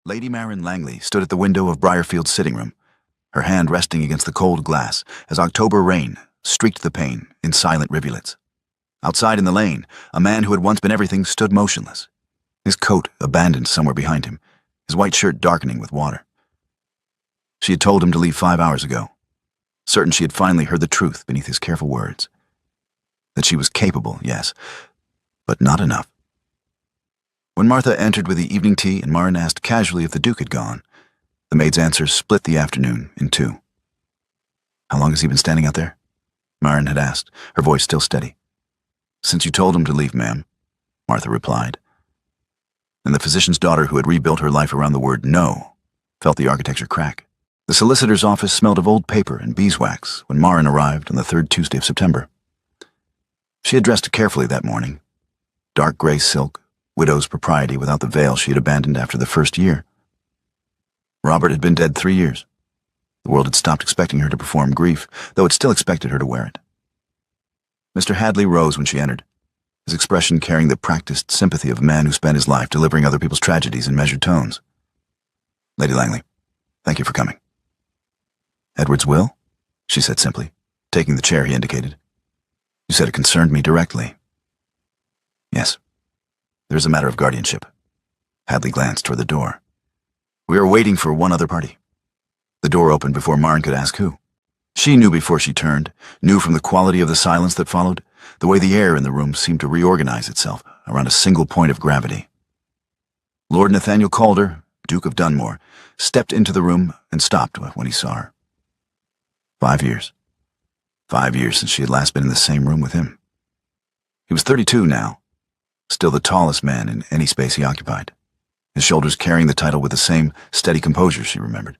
Lady Marin Langley stood at the window of Briarfield's sitting room, her hand resting against the cold glass as October rain streaked the pane in silent rivulets. Outside in the lane, a man who had once been everything stood motionless, his coat abandoned somewhere behind him, his white shirt darkening with water. She had told him to leave 5 hours ago, certain she had finally heard the truth beneath his careful words. That she was capable, yes, but not enough. When Martha entered with the evening tea and Marin asked casually if the Duke had gone, the maid's answer split the afternoon in two. "How long has he been standing out there?" Marin had asked, her voice still steady. "Since you told him to leave, ma'am," Martha replied. And the physician's daughter, who had rebuilt her life around the word no, felt the architecture crack. The solicitor's office smelled of old paper and beeswax when Marin arrived on the third Tuesday of September. She had dressed carefully that morning. Dark gray silk, widow's propriety without the veil she had abandoned after the first year. Robert had been dead 3 years. The world had stopped expecting her to perform grief, though it still expected her to wear it. Mr. Hadley rose when she entered, his expression carrying the practiced sympathy of a man who spent his life delivering other people's tragedies in measured tones. "Lady Langley, thank you for coming." "Edward's will?" she said simply, taking the chair he indicated. "You said it concerned me directly." "Yes. There is a matter of guardianship." Hadley glanced toward the door. "We are waiting for one other party." The door opened before Marin could ask who. She knew before she turned, knew from the quality of the silence that followed, the way the air in the room seemed to reorganize itself around a single point of gravity. Lord Nathaniel Calder, Duke of Dunmore, stepped into the room and stopped when he saw her. 5 years. 5 years since she had last been in the same room with him. He was 32 now, still the tallest man in any space he occupied, his shoulders carrying the title with the same steady composure she remembered.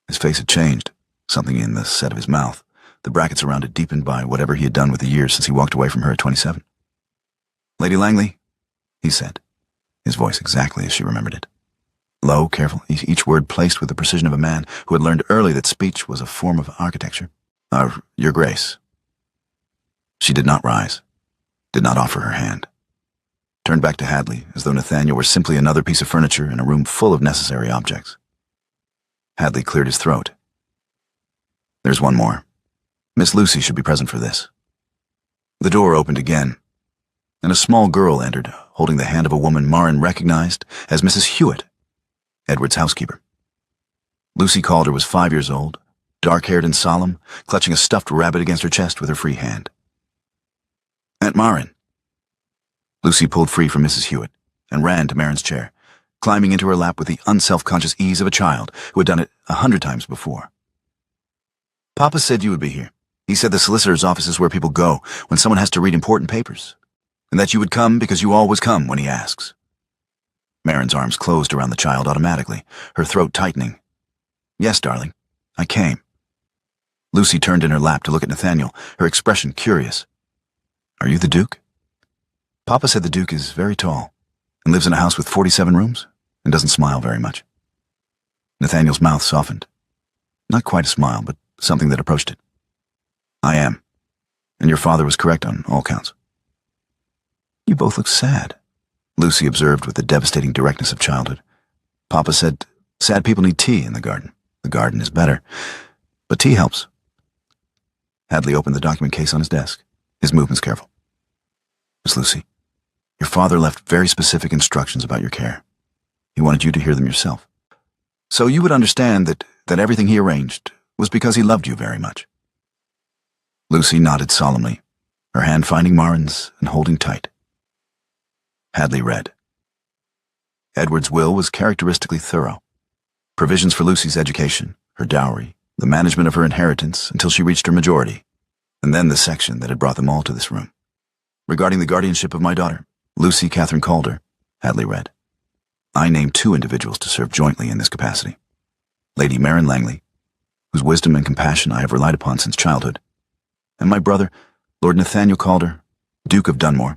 His face had changed, something in the set of his mouth, the brackets around it deepened by whatever he had done with the years since he walked away from her at 27. "Lady Langley," he said, his voice exactly as she remembered it. Low, careful, each word placed with the precision of a man who had learned early that speech was a form of architecture. Your Grace." She did not rise, did not offer her hand. Turned back to Hadley, as though Nathaniel were simply another piece of furniture in a room full of necessary objects. Hadley cleared his throat. "There's one more. Miss Lucy should be present for this." The door opened again, and a small girl entered, holding the hand of a woman Marin recognized as Mrs. Hewitt, Edward's housekeeper. Lucy Calder was 5 years old, dark-haired and solemn, clutching a stuffed rabbit against her chest with her free hand. "Aunt Marin." Lucy pulled free from Mrs. Hewitt and ran to Marin's chair, climbing into her lap with the unself-conscious ease of a child who had done it 100 times before. "Papa said you would be here. He said the solicitor's office is where people go when someone has to read important papers, and that you would come because you always come when he asks." Marin's arms closed around the child automatically, her throat tightening. "Yes, darling, I came." Lucy turned in her lap to look at Nathaniel, her expression curious. "Are you the Duke?" "Papa said the Duke is very tall and lives in a house with 47 rooms and doesn't smile very much." Nathaniel's mouth softened. Not quite a smile, but something that approached it. "I am, and your father was correct on all counts." "You both look sad," Lucy observed with the devastating directness of childhood. "Papa said sad people need tea in the garden. The garden is better, but tea helps." Hadley opened the document case on his desk, his movements careful. "Miss Lucy, your father left very specific instructions about your care. He wanted you to hear them yourself. So you would understand that everything he arranged was because he loved you very much." Lucy nodded solemnly, her hand finding Marin's and holding tight. Hadley read. Edward's will was characteristically thorough. Provisions for Lucy's education, her dowry, the management of her inheritance until she reached her majority, and then the section that had brought them all to this room. "Regarding the guardianship of my daughter, Lucy Catherine Calder," Hadley read, "I name 2 individuals to serve jointly in this capacity. Lady Marin Langley, whose wisdom and compassion I have relied upon since childhood, and my brother, Lord Nathaniel Calder, Duke of Dunmore,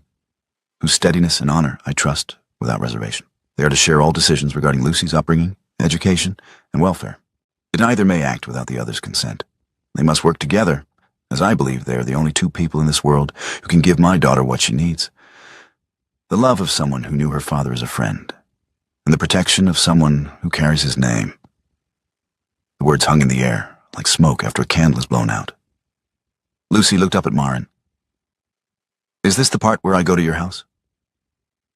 whose steadiness and honor I trust without reservation. They are to share all decisions regarding Lucy's upbringing, education, and welfare. Neither may act without the other's consent. They must work together, as I believe they are the only 2 people in this world who can give my daughter what she needs. The love of someone who knew her father as a friend, and the protection of someone who carries his name. The words hung in the air, like smoke after a candle is blown out. Lucy looked up at Marin. "Is this the part where I go to your house?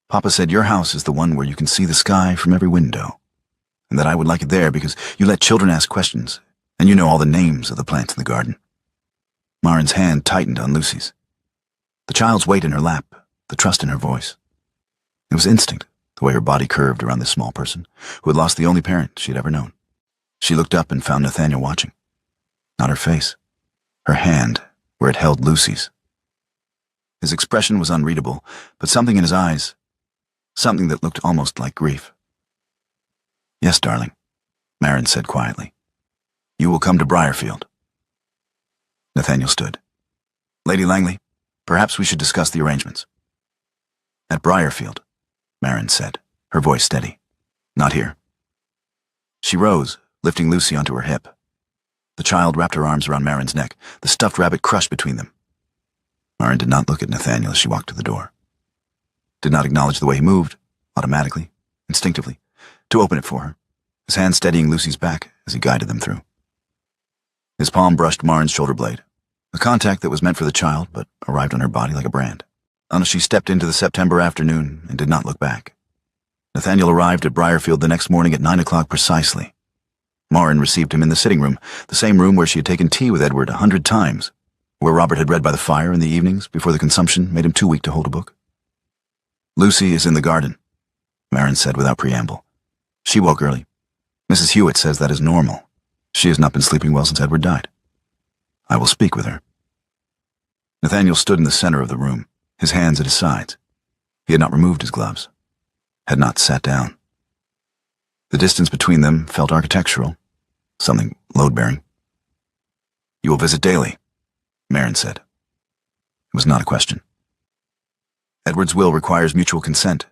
Papa said your house is the one where you can see the sky from every window, and that I would like it there because you let children ask questions, and you know all the names of the plants in the garden." Marin's hand tightened on Lucy's. The child's weight in her lap, the trust in her voice. It was instinct, the way her body curved around this small person, who had lost the only parent she had ever known. She looked up and found Nathaniel watching. Not her face. Her hand, where it held Lucy's. His expression was unreadable, but something in his eyes, something that looked almost like grief. "Yes, darling," Marin said quietly. "You will come to Briarfield." Nathaniel stood. "Lady Langley, perhaps we should discuss the arrangements." "At Briarfield," Marin said, her voice steady. "Not here." She rose, lifting Lucy onto her hip. The child wrapped her arms around Marin's neck, the stuffed rabbit crushed between them. Marin did not look at Nathaniel as she walked to the door. Did not acknowledge the way he moved, automatically, instinctively, to open it for her, his hand steadying Lucy's back as he guided them through. His palm brushed Marin's shoulder blade, a contact that was meant for the child but arrived on her body like a brand, until she stepped into the September afternoon and did not look back. Nathaniel arrived at Briarfield the next morning at 9 o'clock precisely. Marin received him in the sitting room, the same room where she had taken tea with Edward 100 times, where Robert had read by the fire in the evenings before the consumption made him too weak to hold a book. "Lucy is in the garden," Marin said without preamble. "She woke early. Mrs. Hewitt says that is normal. She has not been sleeping well since Edward died. I will speak with her." Nathaniel stood in the center of the room, his hands at his sides. He had not removed his gloves, had not sat down. The distance between them felt architectural, something load-bearing. "You will visit daily," Marin said. It was not a question. "Edward's will requires mutual consent.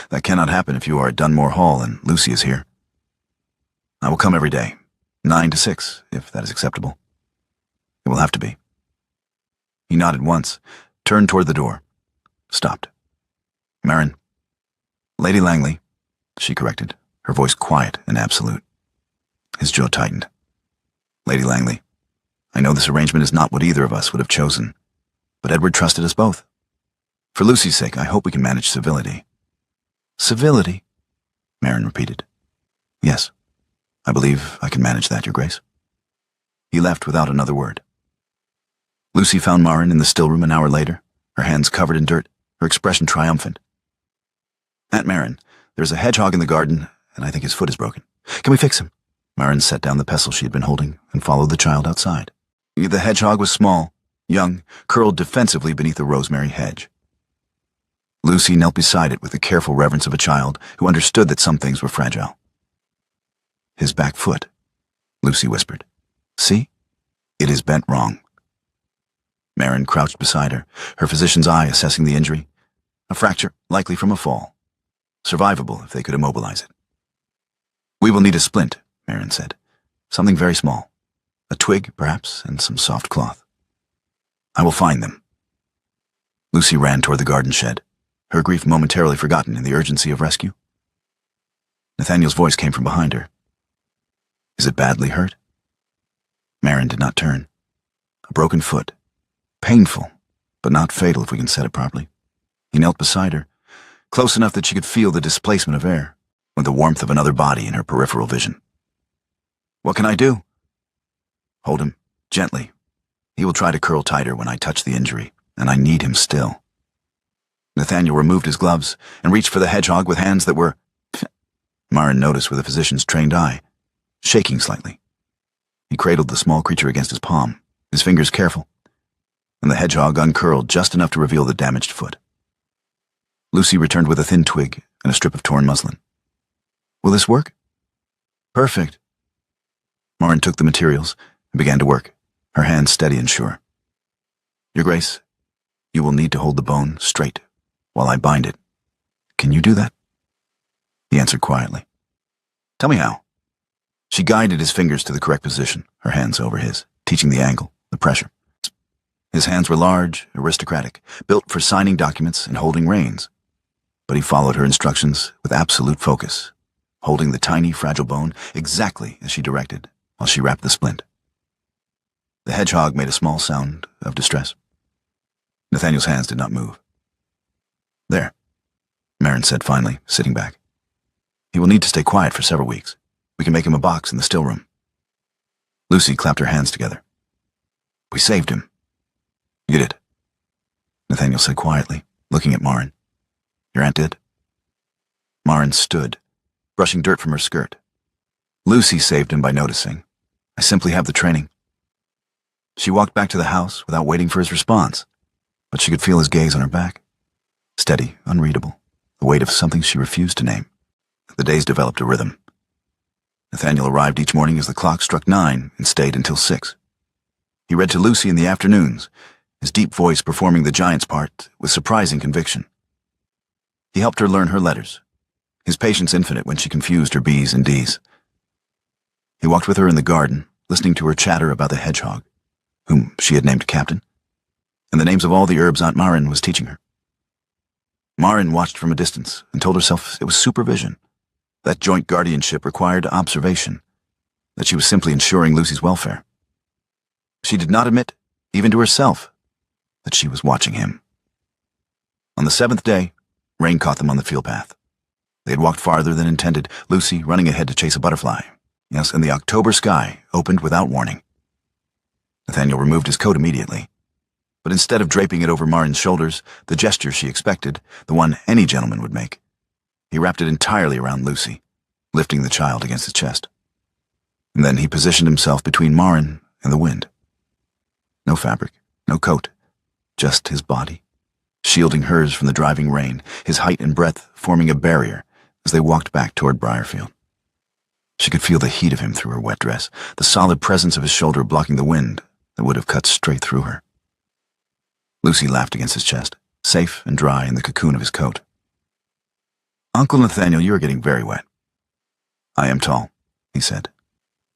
That cannot happen if you are at Dunmore Hall and Lucy is here. I will come every day, 9 to 6, if that is acceptable. It will have to be." He nodded once, turned toward the door, stopped. "Marin." "Lady Langley," she corrected, her voice quiet and absolute. His jaw tightened. "Lady Langley, I know this arrangement is not what either of us would have chosen, but Edward trusted us both. For Lucy's sake, I hope we can manage civility." "Civility?" Marin repeated. "Yes, I believe I can manage that, Your Grace." He left without another word. Lucy found Marin in the still room an hour later, her hands covered in dirt, her expression triumphant. "Aunt Marin, there's a hedgehog in the garden, and I think his foot is broken. Can we fix him?" Marin set down the pestle she had been holding and followed the child outside. The hedgehog was small, young, curled defensively beneath a rosemary hedge. Lucy knelt beside it with the careful reverence of a child who understood that some things were fragile. "His back foot," Lucy whispered. "See? It is bent wrong." Marin crouched beside her, her physician's eye assessing the injury. A fracture, likely from a fall. Survivable if they could immobilize it. "We will need a splint," Marin said. "Something very small. A twig, perhaps, and some soft cloth. I will find them." Lucy ran toward the garden shed, her grief momentarily forgotten in the urgency of rescue. Nathaniel's voice came from behind her. "Is it badly hurt?" Marin did not turn. A broken foot. Painful, but not fatal if we can set it properly. He knelt beside her, close enough that she could feel the displacement of air, with the warmth of another body in her peripheral vision. "What can I do?" "Hold him, gently. He will try to curl tighter when I touch the injury, and I need him still." Nathaniel removed his gloves and reached for the hedgehog with hands that were, Marin noticed with a physician's trained eye, shaking slightly. He cradled the small creature against his palm, his fingers careful, and the hedgehog uncurled just enough to reveal the damaged foot. Lucy returned with a thin twig and a strip of torn muslin. "Will this work?" "Perfect." Marin took the materials and began to work, her hands steady and sure. "Your Grace, you will need to hold the bone straight while I bind it. Can you do that?" He answered quietly. "Tell me how." She guided his fingers to the correct position, her hands over his, teaching the angle, the pressure. His hands were large, aristocratic, built for signing documents and holding reins, but he followed her instructions with absolute focus, holding the tiny, fragile bone exactly as she directed, while she wrapped the splint. The hedgehog made a small sound of distress. Nathaniel's hands did not move. "There," Marin said finally, sitting back. "He will need to stay quiet for several weeks. We can make him a box in the still room." Lucy clapped her hands together. "We saved him." "You did," Nathaniel said quietly, looking at Marin. "Your aunt did?" Marin stood, brushing dirt from her skirt. "Lucy saved him by noticing. I simply have the training." She walked back to the house without waiting for his response, but she could feel his gaze on her back. Steady, unreadable, the weight of something she refused to name. The days developed a rhythm. Nathaniel arrived each morning as the clock struck 9 and stayed until 6. He read to Lucy in the afternoons, his deep voice performing the giant's part with surprising conviction. He helped her learn her letters, his patience infinite when she confused her B's and D's. He walked with her in the garden, listening to her chatter about the hedgehog, whom she had named Captain, and the names of all the herbs Aunt Marin was teaching her. Marin watched from a distance and told herself it was supervision, that joint guardianship required observation, that she was simply ensuring Lucy's welfare. She did not admit, even to herself, that she was watching him. On the 7th day, rain caught them on the field path. They had walked farther than intended, Lucy running ahead to chase a butterfly. Yes, and the October sky opened without warning. Nathaniel removed his coat immediately, but instead of draping it over Marin's shoulders, the gesture she expected, the one any gentleman would make, he wrapped it entirely around Lucy, lifting the child against his chest. And then he positioned himself between Marin and the wind. No fabric, no coat, just his body, shielding hers from the driving rain, his height and breadth forming a barrier as they walked back toward Briarfield. She could feel the heat of him through her wet dress, the solid presence of his shoulder blocking the wind that would have cut straight through her. Lucy laughed against his chest, safe and dry in the cocoon of his coat. "Uncle Nathaniel, you are getting very wet." "I am tall," he said,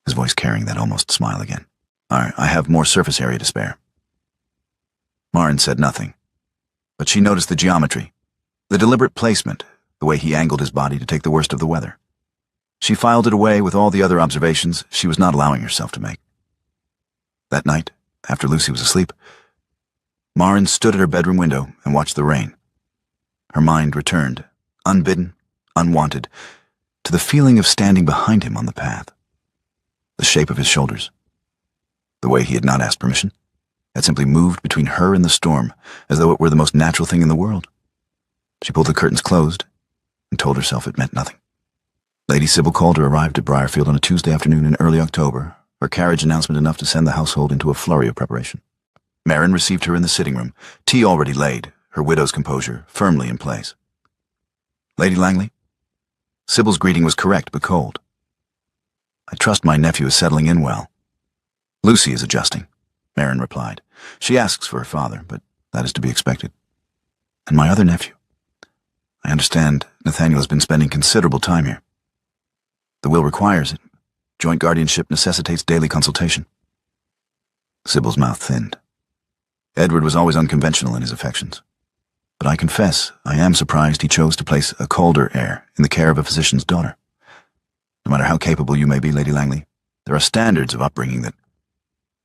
his voice carrying that almost smile again. I have more surface area to spare." Marin said nothing, but she noticed the geometry, the deliberate placement, the way he angled his body to take the worst of the weather. She filed it away with all the other observations she was not allowing herself to make. That night, after Lucy was asleep, Marin stood at her bedroom window and watched the rain. Her mind returned, unbidden, unwanted, to the feeling of standing behind him on the path. The shape of his shoulders, the way he had not asked permission, had simply moved between her and the storm, as though it were the most natural thing in the world. She pulled the curtains closed and told herself it meant nothing. Lady Sybil Calder arrived at Briarfield on a Tuesday afternoon in early October, her carriage announcement enough to send the household into a flurry of preparation. Marin received her in the sitting room, tea already laid, her widow's composure firmly in place. "Lady Langley?" Sybil's greeting was correct but cold. "I trust my nephew is settling in well." "Lucy is adjusting," Marin replied. "She asks for her father, but that is to be expected. And my other nephew? I understand Nathaniel has been spending considerable time here. The will requires it. Joint guardianship necessitates daily consultation." Sybil's mouth thinned. Edward was always unconventional in his affections, but I confess I am surprised he chose to place a Calder heir in the care of a physician's daughter. No matter how capable you may be, Lady Langley, there are standards of upbringing that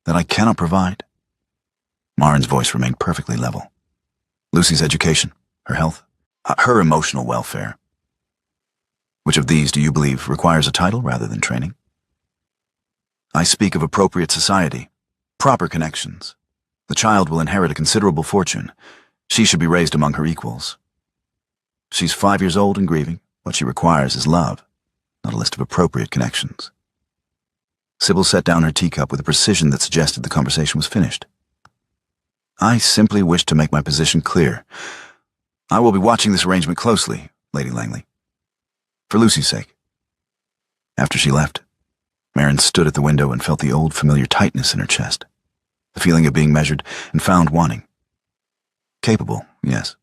I cannot provide. Marin's voice remained perfectly level. Lucy's education, her health, her emotional welfare. Which of these do you believe requires a title rather than training? I speak of appropriate society, proper connections. The child will inherit a considerable fortune. She should be raised among her equals. She's 5 years old and grieving. What she requires is love, not a list of appropriate connections. Sybil set down her teacup with a precision that suggested the conversation was finished. I simply wish to make my position clear. I will be watching this arrangement closely, Lady Langley, for Lucy's sake. After she left, Marin stood at the window and felt the old familiar tightness in her chest, the feeling of being measured and found wanting. Capable, yes,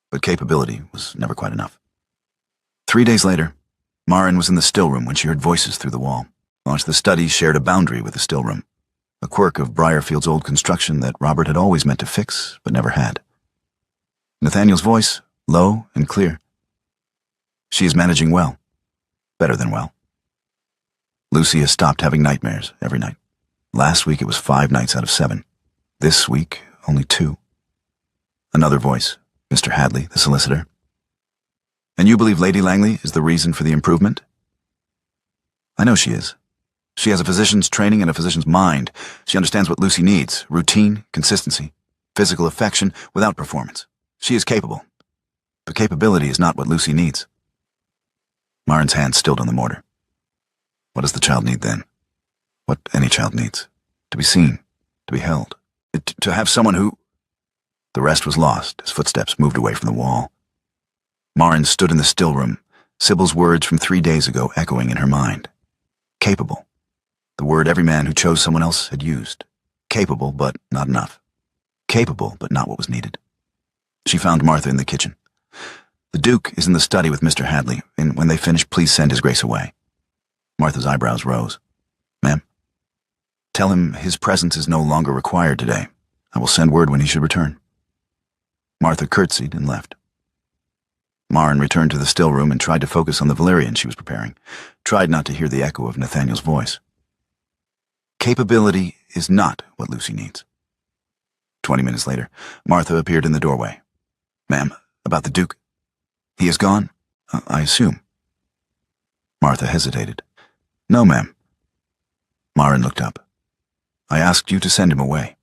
but capability was never quite enough. 3 days later, Marin was in the still room when she heard voices through the wall. The study shared a boundary with the still room, a quirk of Briarfield's old construction that Robert had always meant to fix, but never had. Nathaniel's voice, low and clear. She is managing well. Better than well. Lucy has stopped having nightmares every night. Last week it was 5 nights out of 7. This week, only 2. Another voice, Mr. Hadley, the solicitor. And you believe Lady Langley is the reason for the improvement? I know she is. She has a physician's training and a physician's mind. She understands what Lucy needs: routine, consistency, physical affection without performance. She is capable. But capability is not what Lucy needs. Marin's hand stilled on the mortar. What does the child need then? What any child needs. To be seen, to be held, to have someone who... The rest was lost as footsteps moved away from the wall. Marin stood in the still room, Sybil's words from 3 days ago echoing in her mind. Capable. The word every man who chose someone else had used. Capable, but not enough. Capable, but not what was needed. She found Martha in the kitchen. The Duke is in the study with Mr. Hadley, and when they finish, please send His Grace away. Martha's eyebrows rose. Ma'am? Tell him his presence is no longer required today. I will send word when he should return. Martha curtsied and left. Marin returned to the still room and tried to focus on the valerian she was preparing, tried not to hear the echo of Nathaniel's voice. Capability is not what Lucy needs. 20 minutes later, Martha appeared in the doorway. Ma'am, about the Duke. He is gone, I assume. Martha hesitated. No, ma'am. Marin looked up. I asked you to send him away.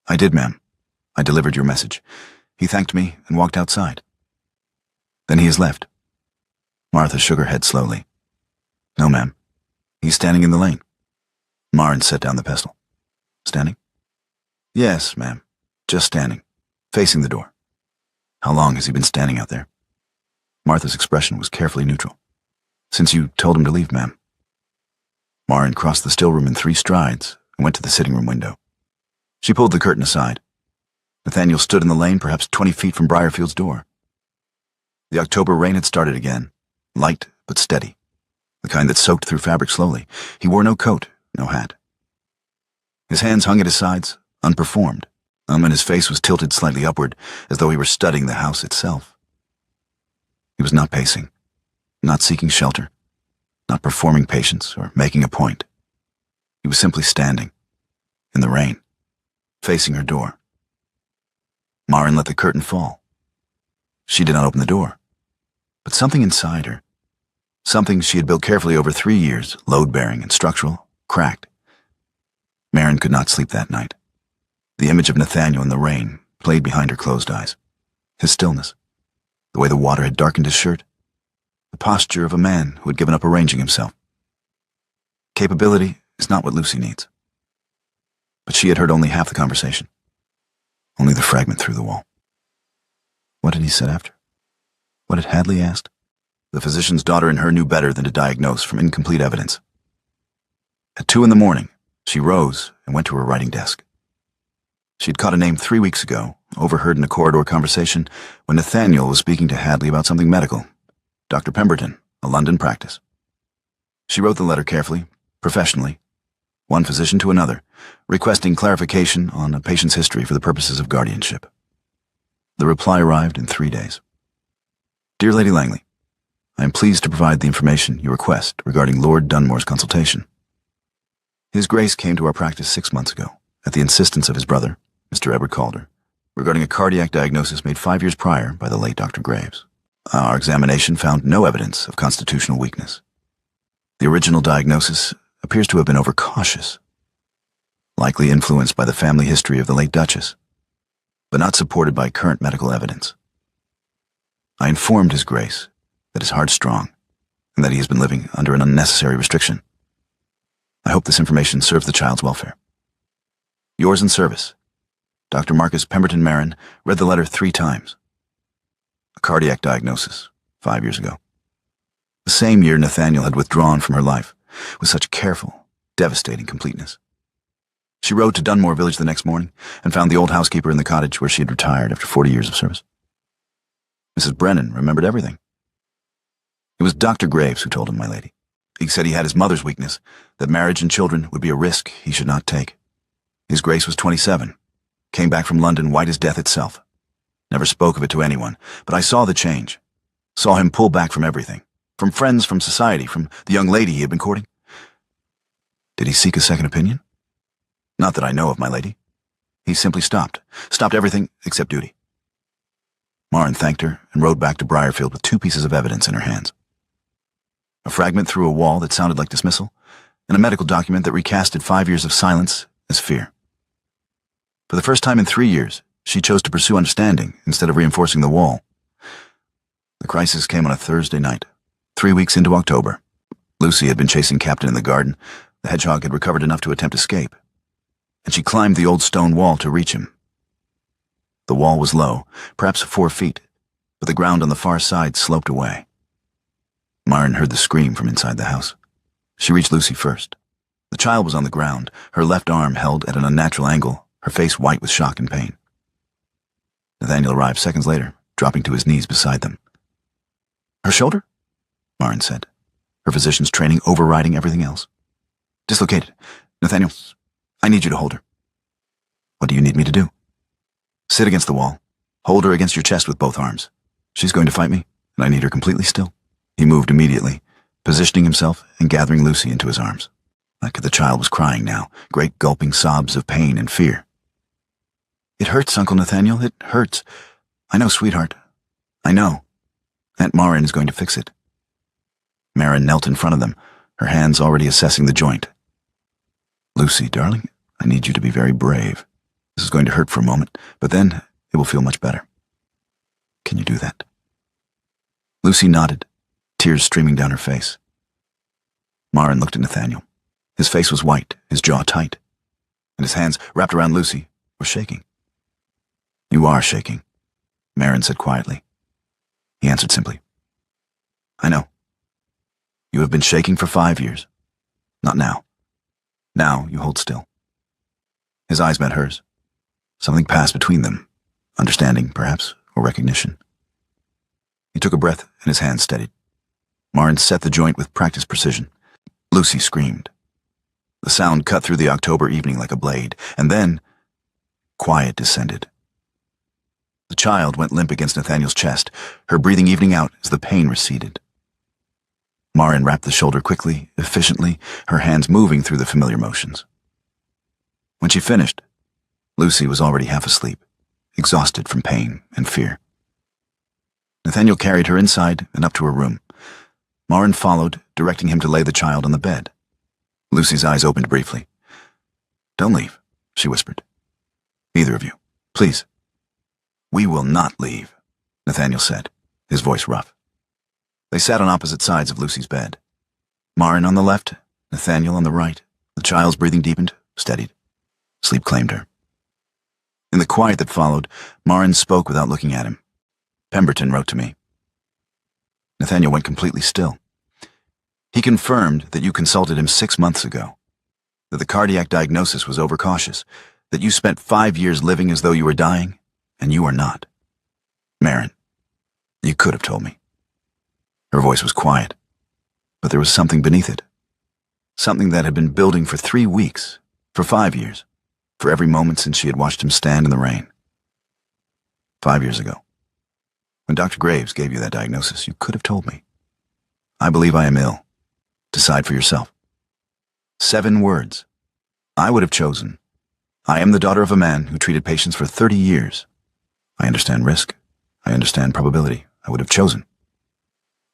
I did, ma'am. I delivered your message. He thanked me and walked outside. Then he has left. Martha shook her head slowly. No, ma'am. He's standing in the lane. Marin set down the pestle. Standing? Yes, ma'am. Just standing. Facing the door. How long has he been standing out there? Martha's expression was carefully neutral. Since you told him to leave, ma'am. Marin crossed the still room in 3 strides and went to the sitting room window. She pulled the curtain aside. Nathaniel stood in the lane, perhaps 20 feet from Briarfield's door. The October rain had started again, light but steady, the kind that soaked through fabric slowly. He wore no coat, no hat. His hands hung at his sides, unperformed, and his face was tilted slightly upward, as though he were studying the house itself. He was not pacing, not seeking shelter, not performing patience or making a point. He was simply standing, in the rain, facing her door. Marin let the curtain fall. She did not open the door, but something inside her, something she had built carefully over 3 years, load-bearing and structural, cracked. Marin could not sleep that night. The image of Nathaniel in the rain played behind her closed eyes. His stillness, the way the water had darkened his shirt, the posture of a man who had given up arranging himself. Capability is not what Lucy needs. But she had heard only half the conversation, only the fragment through the wall. What had he said after? What had Hadley asked? The physician's daughter in her knew better than to diagnose from incomplete evidence. At 2 a.m, she rose and went to her writing desk. She had caught a name 3 weeks ago, overheard in a corridor conversation, when Nathaniel was speaking to Hadley about something medical. Dr. Pemberton, a London practice. She wrote the letter carefully, professionally, one physician to another, requesting clarification on a patient's history for the purposes of guardianship. The reply arrived in 3 days. Dear Lady Langley, I am pleased to provide the information you request regarding Lord Dunmore's consultation. His Grace came to our practice 6 months ago, at the insistence of his brother, Mr. Edward Calder, regarding a cardiac diagnosis made 5 years prior by the late Dr. Graves. Our examination found no evidence of constitutional weakness. The original diagnosis appears to have been overcautious, likely influenced by the family history of the late Duchess, but not supported by current medical evidence. I informed His Grace that his heart's strong, and that he has been living under an unnecessary restriction. I hope this information serves the child's welfare. Yours in service, Dr. Marcus Pemberton Marin read the letter 3 times. A cardiac diagnosis, 5 years ago. The same year Nathaniel had withdrawn from her life, with such careful, devastating completeness. She rode to Dunmore Village the next morning and found the old housekeeper in the cottage where she had retired after 40 years of service. Mrs. Brennan remembered everything. It was Dr. Graves who told him, my lady. He said he had his mother's weakness, that marriage and children would be a risk he should not take. His Grace was 27, came back from London white as death itself. Never spoke of it to anyone, but I saw the change, saw him pull back from everything, From friends, from society, from the young lady he had been courting. Did he seek a second opinion? Not that I know of, my lady. He simply stopped everything except duty. Marin thanked her and rode back to Briarfield with 2 pieces of evidence in her hands. A fragment through a wall that sounded like dismissal, and a medical document that recasted 5 years of silence as fear. For the first time in 3 years, she chose to pursue understanding instead of reinforcing the wall. The crisis came on a Thursday night, 3 weeks into October. Lucy had been chasing Captain in the garden. The hedgehog had recovered enough to attempt escape, and she climbed the old stone wall to reach him. The wall was low, perhaps 4 feet, but the ground on the far side sloped away. Marin heard the scream from inside the house. She reached Lucy first. The child was on the ground, her left arm held at an unnatural angle, her face white with shock and pain. Nathaniel arrived seconds later, dropping to his knees beside them. "Her shoulder?" Marin said, her physician's training overriding everything else. "Dislocated. Nathaniel, I need you to hold her." "What do you need me to do?" "Sit against the wall. Hold her against your chest with both arms. She's going to fight me, and I need her completely still." He moved immediately, positioning himself and gathering Lucy into his arms. Like the child was crying now, great gulping sobs of pain and fear. "It hurts, Uncle Nathaniel, it hurts. I know, sweetheart. I know. Aunt Marin is going to fix it." Marin knelt in front of them, her hands already assessing the joint. "Lucy, darling, I need you to be very brave. This is going to hurt for a moment, but then it will feel much better. Can you do that?" Lucy nodded, tears streaming down her face. Marin looked at Nathaniel. His face was white, his jaw tight, and his hands, wrapped around Lucy, were shaking. "You are shaking," Marin said quietly. He answered simply, "I know. You have been shaking for 5 years. Not now. Now you hold still." His eyes met hers. Something passed between them, understanding, perhaps, or recognition. He took a breath and his hands steadied. Marin set the joint with practiced precision. Lucy screamed. The sound cut through the October evening like a blade, and then quiet descended. The child went limp against Nathaniel's chest, her breathing evening out as the pain receded. Marin wrapped the shoulder quickly, efficiently, her hands moving through the familiar motions. When she finished, Lucy was already half asleep, exhausted from pain and fear. Nathaniel carried her inside and up to her room. Marin followed, directing him to lay the child on the bed. Lucy's eyes opened briefly. "Don't leave," she whispered. "Either of you, please." "We will not leave," Nathaniel said, his voice rough. They sat on opposite sides of Lucy's bed. Marin on the left, Nathaniel on the right. The child's breathing deepened, steadied. Sleep claimed her. In the quiet that followed, Marin spoke without looking at him. "Pemberton wrote to me." Nathaniel went completely still. "He confirmed that you consulted him 6 months ago, that the cardiac diagnosis was overcautious, that you spent 5 years living as though you were dying, and you are not. Marin, you could have told me." Her voice was quiet, but there was something beneath it. Something that had been building for 3 weeks, for 5 years, for every moment since she had watched him stand in the rain. 5 years ago, when Dr. Graves gave you that diagnosis, you could have told me. "I believe I am ill. Decide for yourself." 7 words. I would have chosen, "I am the daughter of a man who treated patients for 30 years. I understand risk. I understand probability. I would have chosen."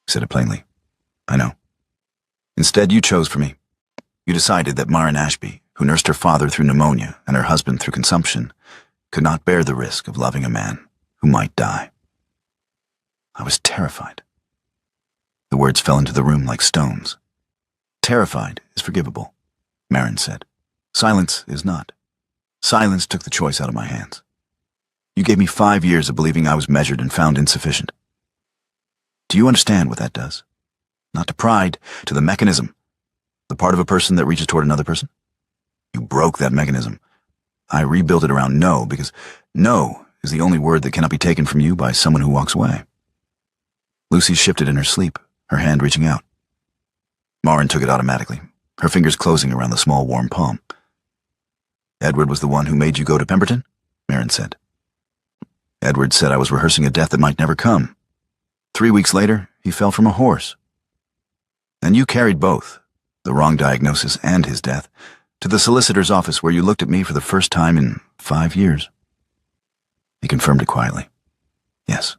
He said it plainly. "I know." Instead, you chose for me. You decided that Marin Ashby, who nursed her father through pneumonia and her husband through consumption, could not bear the risk of loving a man who might die. I was terrified. The words fell into the room like stones. "Terrified is forgivable," Marin said. "Silence is not. Silence took the choice out of my hands. You gave me 5 years of believing I was measured and found insufficient. Do you understand what that does? Not to pride, to the mechanism, the part of a person that reaches toward another person. You broke that mechanism. I rebuilt it around no, because no is the only word that cannot be taken from you by someone who walks away." Lucy shifted in her sleep, her hand reaching out. Marin took it automatically, her fingers closing around the small warm palm. "Edward was the one who made you go to Pemberton?" Marin said. "Edward said I was rehearsing a death that might never come. 3 weeks later, he fell from a horse. And you carried both, the wrong diagnosis and his death, to the solicitor's office where you looked at me for the first time in 5 years. He confirmed it quietly. Yes.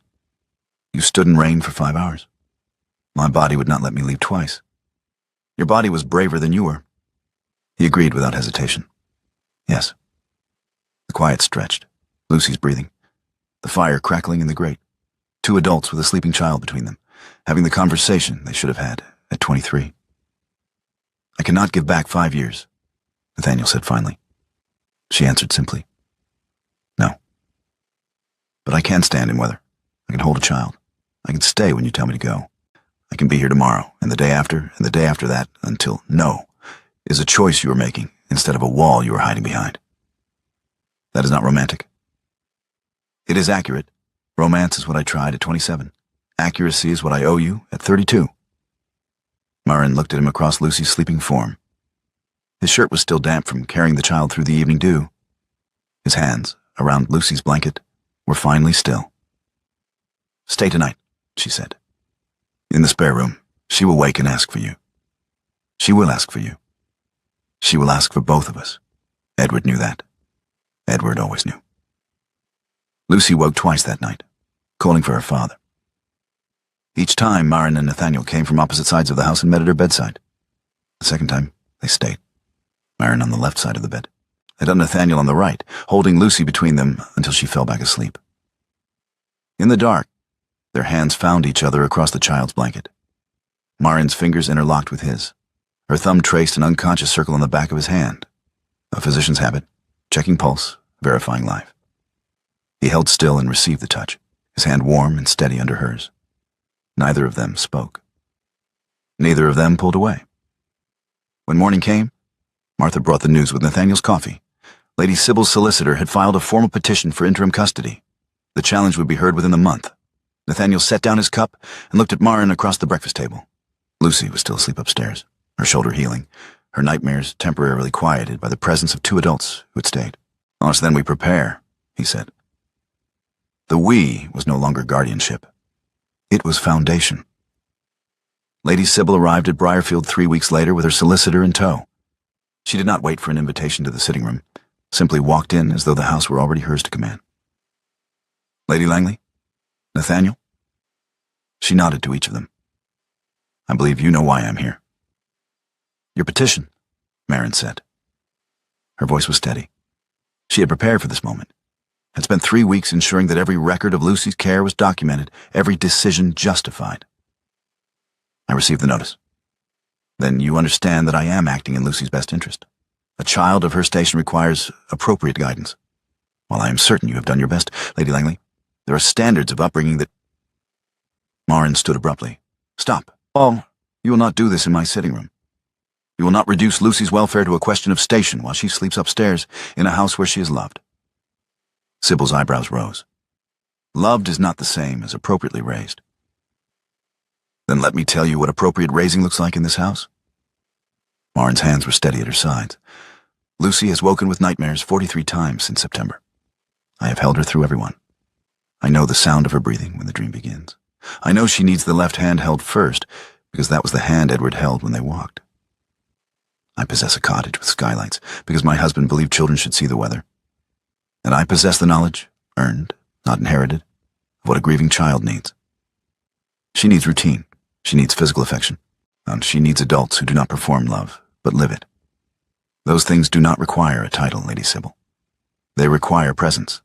You stood in rain for 5 hours. My body would not let me leave twice. Your body was braver than you were. He agreed without hesitation. Yes. The quiet stretched, Lucy's breathing, the fire crackling in the grate, 2 adults with a sleeping child between them, having the conversation they should have had at 23. I cannot give back 5 years, Nathaniel said finally. She answered simply, no. But I can stand in weather. I can hold a child. I can stay when you tell me to go. I can be here tomorrow, and the day after, and the day after that, until no is a choice you are making instead of a wall you are hiding behind. That is not romantic. It is accurate. Romance is what I tried at 27. Accuracy is what I owe you at 32. Marin looked at him across Lucy's sleeping form. His shirt was still damp from carrying the child through the evening dew. His hands, around Lucy's blanket, were finally still. Stay tonight, she said. In the spare room, she will wake and ask for you. She will ask for you. She will ask for both of us. Edward knew that. Edward always knew. Lucy woke twice that night, calling for her father. Each time, Marin and Nathaniel came from opposite sides of the house and met at her bedside. The second time, they stayed. Marin on the left side of the bed, and Nathaniel on the right, holding Lucy between them until she fell back asleep. In the dark, their hands found each other across the child's blanket. Marin's fingers interlocked with his. Her thumb traced an unconscious circle on the back of his hand. A physician's habit, checking pulse, verifying life. He held still and received the touch, his hand warm and steady under hers. Neither of them spoke. Neither of them pulled away. When morning came, Martha brought the news with Nathaniel's coffee. Lady Sybil's solicitor had filed a formal petition for interim custody. The challenge would be heard within the month. Nathaniel set down his cup and looked at Marin across the breakfast table. Lucy was still asleep upstairs, her shoulder healing, her nightmares temporarily quieted by the presence of 2 adults who had stayed. "Unless then we prepare," he said. The we was no longer guardianship. It was foundation. Lady Sybil arrived at Briarfield 3 weeks later with her solicitor in tow. She did not wait for an invitation to the sitting room, simply walked in as though the house were already hers to command. "Lady Langley? Nathaniel?" She nodded to each of them. "I believe you know why I'm here." "Your petition," Marin said. Her voice was steady. She had prepared for this moment, had spent 3 weeks ensuring that every record of Lucy's care was documented, every decision justified. "I received the notice. Then you understand that I am acting in Lucy's best interest. A child of her station requires appropriate guidance. While I am certain you have done your best, Lady Langley, there are standards of upbringing that—" Marin stood abruptly. "Stop. Oh, you will not do this in my sitting room. You will not reduce Lucy's welfare to a question of station while she sleeps upstairs in a house where she is loved." Sybil's eyebrows rose. Loved is not the same as appropriately raised. "Then let me tell you what appropriate raising looks like in this house." Marin's hands were steady at her sides. "Lucy has woken with nightmares 43 times since September. I have held her through every one. I know the sound of her breathing when the dream begins. I know she needs the left hand held first, because that was the hand Edward held when they walked. I possess a cottage with skylights, because my husband believed children should see the weather. And I possess the knowledge, earned, not inherited, of what a grieving child needs. She needs routine, she needs physical affection, and she needs adults who do not perform love, but live it. Those things do not require a title, Lady Sybil. They require presence."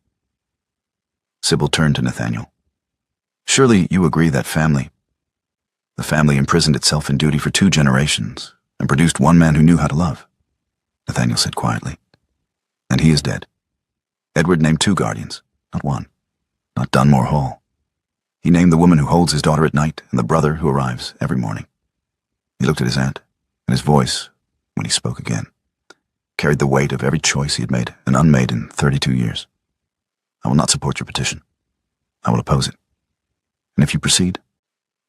Sybil turned to Nathaniel. "Surely you agree that the family imprisoned itself in duty for 2 generations and produced one man who knew how to love," Nathaniel said quietly. "And he is dead. Edward named 2 guardians, not 1, not Dunmore Hall. He named the woman who holds his daughter at night and the brother who arrives every morning." He looked at his aunt, and his voice, when he spoke again, carried the weight of every choice he had made and unmade in 32 years. "I will not support your petition. I will oppose it. And if you proceed,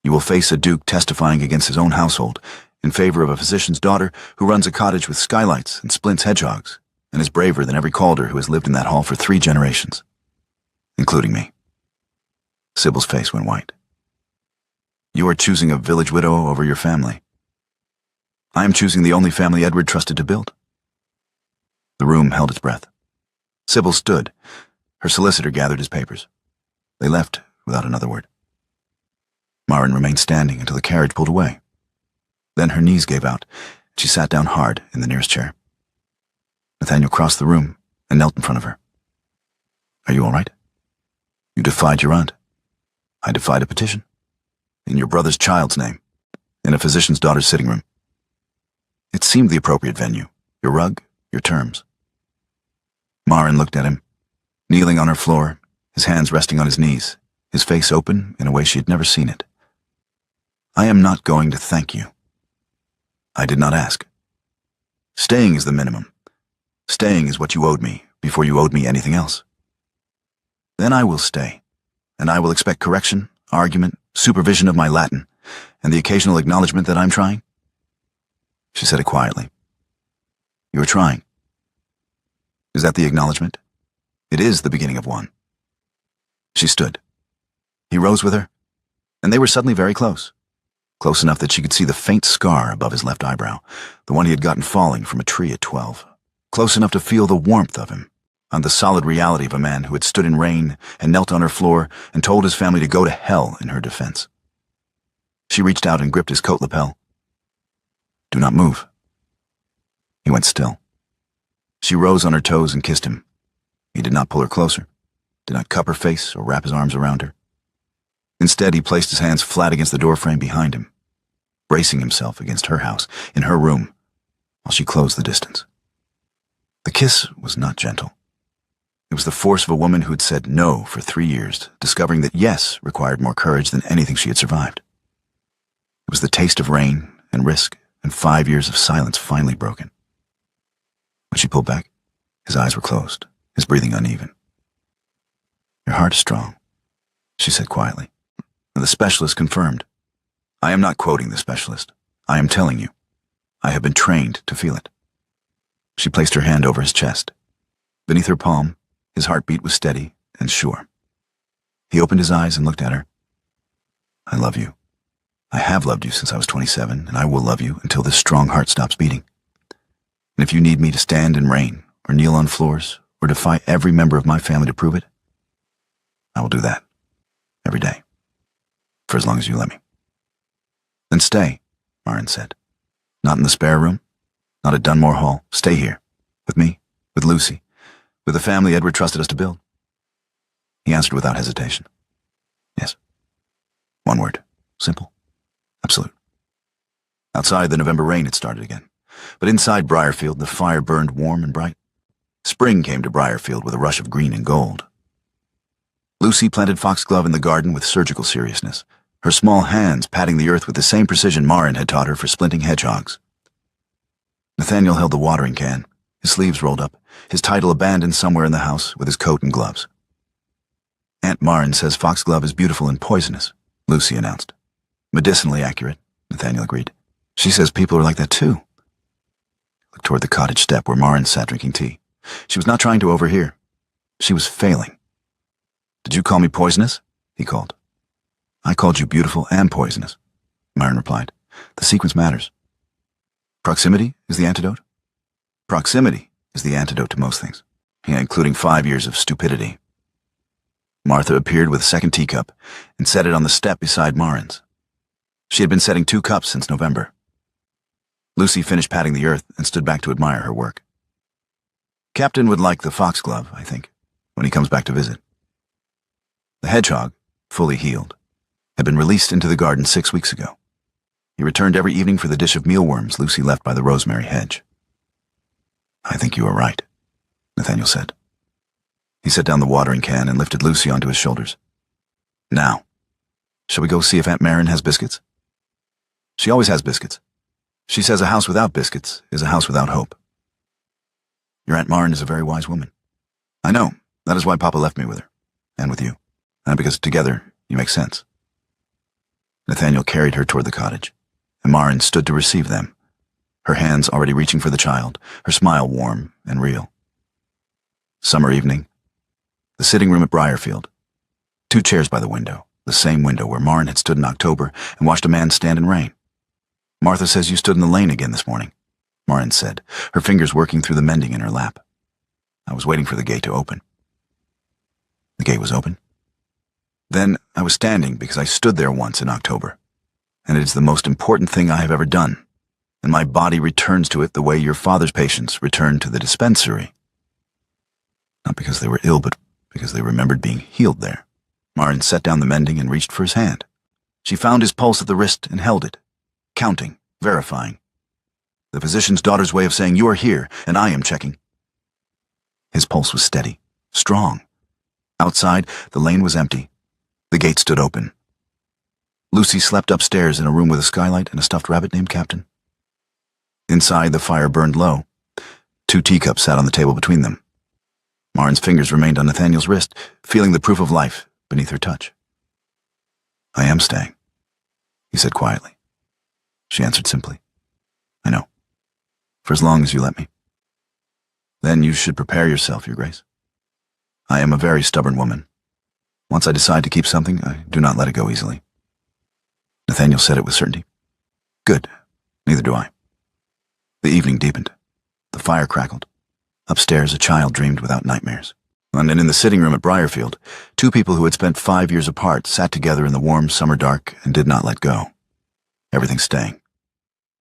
you will face a duke testifying against his own household in favor of a physician's daughter who runs a cottage with skylights and splints hedgehogs and is braver than every Calder who has lived in that hall for 3 generations, including me." Sybil's face went white. "You are choosing a village widow over your family. I am choosing the only family Edward trusted to build. The room held its breath. Sybil stood. Her solicitor gathered his papers. They left without another word. Marin remained standing until the carriage pulled away. Then her knees gave out, and she sat down hard in the nearest chair. Nathaniel crossed the room and knelt in front of her. Are you all right? You defied your aunt. I defied a petition. In your brother's child's name. In a physician's daughter's sitting room. It seemed the appropriate venue. Your rug, your terms. Marin looked at him, kneeling on her floor, his hands resting on his knees, his face open in a way she had never seen it. I am not going to thank you. I did not ask. Staying is the minimum. Staying is what you owed me before you owed me anything else. Then I will stay, and I will expect correction, argument, supervision of my Latin, and the occasional acknowledgement that I'm trying. She said it quietly. You are trying. Is that the acknowledgement? It is the beginning of one. She stood. He rose with her, and they were suddenly very close. Close enough that she could see the faint scar above his left eyebrow, the one he had gotten falling from a tree at 12. Close enough to feel the warmth of him, and the solid reality of a man who had stood in rain and knelt on her floor and told his family to go to hell in her defense. She reached out and gripped his coat lapel. Do not move. He went still. She rose on her toes and kissed him. He did not pull her closer, did not cup her face or wrap his arms around her. Instead, he placed his hands flat against the doorframe behind him, bracing himself against her house, in her room, while she closed the distance. The kiss was not gentle. It was the force of a woman who had said no for 3 years, discovering that yes required more courage than anything she had survived. It was the taste of rain and risk and 5 years of silence finally broken. When she pulled back, his eyes were closed, his breathing uneven. Your heart is strong, she said quietly. The specialist confirmed. I am not quoting the specialist. I am telling you. I have been trained to feel it. She placed her hand over his chest. Beneath her palm, his heartbeat was steady and sure. He opened his eyes and looked at her. I love you. I have loved you since I was 27, and I will love you until this strong heart stops beating. And if you need me to stand in rain, or kneel on floors, or defy every member of my family to prove it, I will do that. Every day. For as long as you let me. Then stay, Marin said. Not in the spare room, not at Dunmore Hall. Stay here, with me, with Lucy, with the family Edward trusted us to build. He answered without hesitation. Yes. One word. Simple. Absolute. Outside, the November rain had started again. But inside Briarfield, the fire burned warm and bright. Spring came to Briarfield with a rush of green and gold. Lucy planted foxglove in the garden with surgical seriousness, her small hands patting the earth with the same precision Marin had taught her for splinting hedgehogs. Nathaniel held the watering can, his sleeves rolled up, his title abandoned somewhere in the house with his coat and gloves. Aunt Marin says foxglove is beautiful and poisonous, Lucy announced. Medicinally accurate, Nathaniel agreed. She says people are like that too. Looked toward the cottage step where Marin sat drinking tea. She was not trying to overhear. She was failing. Did you call me poisonous? He called. I called you beautiful and poisonous, Marin replied. The sequence matters. Proximity is the antidote? Proximity is the antidote to most things, including 5 years of stupidity. Martha appeared with a second teacup and set it on the step beside Marin's. She had been setting 2 cups since November. Lucy finished patting the earth and stood back to admire her work. Captain would like the foxglove, I think, when he comes back to visit. The hedgehog, fully healed, had been released into the garden 6 weeks ago. He returned every evening for the dish of mealworms Lucy left by the rosemary hedge. I think you are right, Nathaniel said. He set down the watering can and lifted Lucy onto his shoulders. Now, shall we go see if Aunt Marin has biscuits? She always has biscuits. She says a house without biscuits is a house without hope. Your Aunt Marin is a very wise woman. I know. That is why Papa left me with her, and with you, and because together you make sense. Nathaniel carried her toward the cottage, and Marin stood to receive them, her hands already reaching for the child, her smile warm and real. Summer evening. The sitting room at Briarfield. 2 chairs by the window, the same window where Marin had stood in October and watched a man stand in rain. Martha says you stood in the lane again this morning, Marin said, her fingers working through the mending in her lap. I was waiting for the gate to open. The gate was open. Then I was standing because I stood there once in October, and it is the most important thing I have ever done, and my body returns to it the way your father's patients returned to the dispensary. Not because they were ill, but because they remembered being healed there. Marin set down the mending and reached for his hand. She found his pulse at the wrist and held it, counting, verifying. The physician's daughter's way of saying, "You are here, and I am checking." His pulse was steady, strong. Outside, the lane was empty. The gate stood open. Lucy slept upstairs in a room with a skylight and a stuffed rabbit named Captain. Inside, the fire burned low. 2 teacups sat on the table between them. Marin's fingers remained on Nathaniel's wrist, feeling the proof of life beneath her touch. "I am staying," he said quietly. She answered simply, "I know. For as long as you let me." "Then you should prepare yourself, Your Grace. I am a very stubborn woman. Once I decide to keep something, I do not let it go easily." Nathaniel said it with certainty. "Good. Neither do I." The evening deepened. The fire crackled. Upstairs, a child dreamed without nightmares. And in the sitting room at Briarfield, 2 people who had spent 5 years apart sat together in the warm summer dark and did not let go. Everything staying.